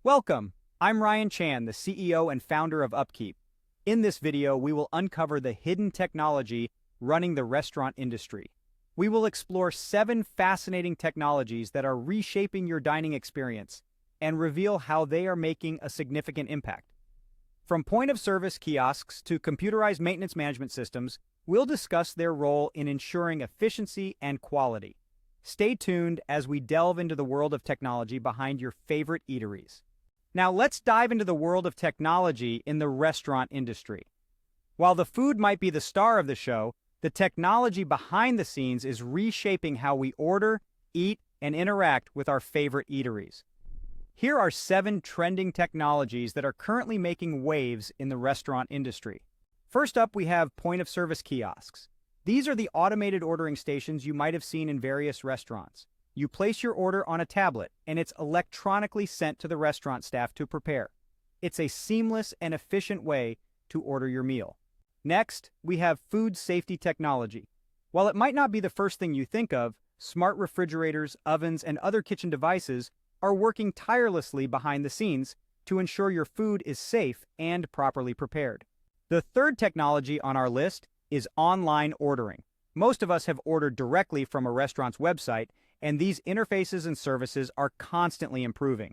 Welcome! I'm Ryan Chan, the CEO and founder of Upkeep. In this video, we will uncover the hidden technology running the restaurant industry. We will explore 7 fascinating technologies that are reshaping your dining experience and reveal how they are making a significant impact. From point-of-service kiosks to computerized maintenance management systems, we'll discuss their role in ensuring efficiency and quality. Stay tuned as we delve into the world of technology behind your favorite eateries. Now let's dive into the world of technology in the restaurant industry. While the food might be the star of the show, the technology behind the scenes is reshaping how we order, eat, and interact with our favorite eateries. Here are 7 trending technologies that are currently making waves in the restaurant industry. First up, we have point-of-service kiosks. These are the automated ordering stations you might have seen in various restaurants. You place your order on a tablet, and it's electronically sent to the restaurant staff to prepare. It's a seamless and efficient way to order your meal. Next, we have food safety technology. While it might not be the first thing you think of, smart refrigerators, ovens, and other kitchen devices are working tirelessly behind the scenes to ensure your food is safe and properly prepared. The third technology on our list is online ordering. Most of us have ordered directly from a restaurant's website, and these interfaces and services are constantly improving.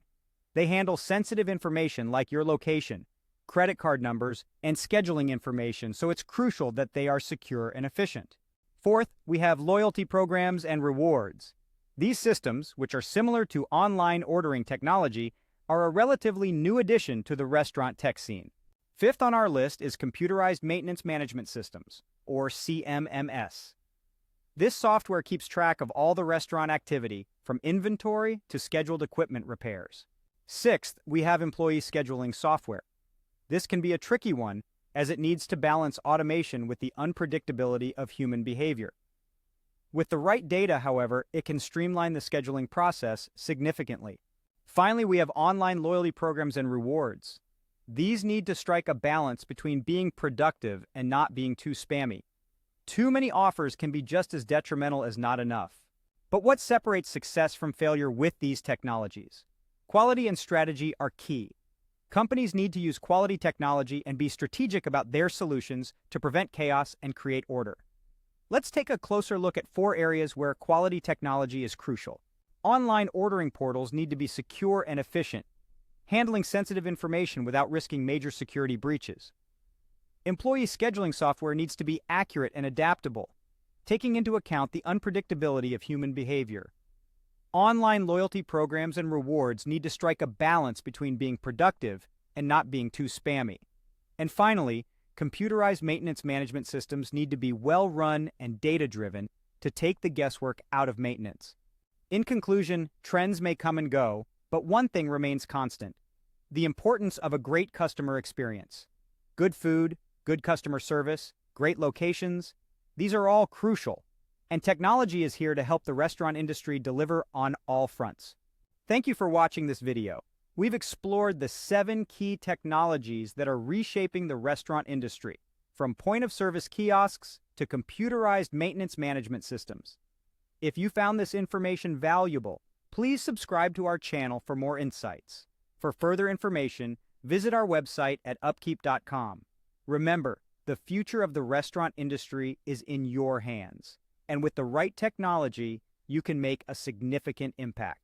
They handle sensitive information like your location, credit card numbers, and scheduling information, so it's crucial that they are secure and efficient. Fourth, we have loyalty programs and rewards. These systems, which are similar to online ordering technology, are a relatively new addition to the restaurant tech scene. Fifth on our list is Computerized Maintenance Management Systems, or CMMS. This software keeps track of all the restaurant activity, from inventory to scheduled equipment repairs. Sixth, we have employee scheduling software. This can be a tricky one, as it needs to balance automation with the unpredictability of human behavior. With the right data, however, it can streamline the scheduling process significantly. Finally, we have online loyalty programs and rewards. These need to strike a balance between being productive and not being too spammy. Too many offers can be just as detrimental as not enough. But what separates success from failure with these technologies? Quality and strategy are key. Companies need to use quality technology and be strategic about their solutions to prevent chaos and create order. Let's take a closer look at 4 areas where quality technology is crucial. Online ordering portals need to be secure and efficient, handling sensitive information without risking major security breaches. Employee scheduling software needs to be accurate and adaptable, taking into account the unpredictability of human behavior. Online loyalty programs and rewards need to strike a balance between being productive and not being too spammy. And finally, computerized maintenance management systems need to be well-run and data-driven to take the guesswork out of maintenance. In conclusion, trends may come and go, but one thing remains constant: the importance of a great customer experience. Good food, good customer service, great locations, these are all crucial, and technology is here to help the restaurant industry deliver on all fronts. Thank you for watching this video. We've explored the 7 key technologies that are reshaping the restaurant industry, from point-of-service kiosks to computerized maintenance management systems. If you found this information valuable, please subscribe to our channel for more insights. For further information, visit our website at upkeep.com. Remember, the future of the restaurant industry is in your hands, and with the right technology, you can make a significant impact.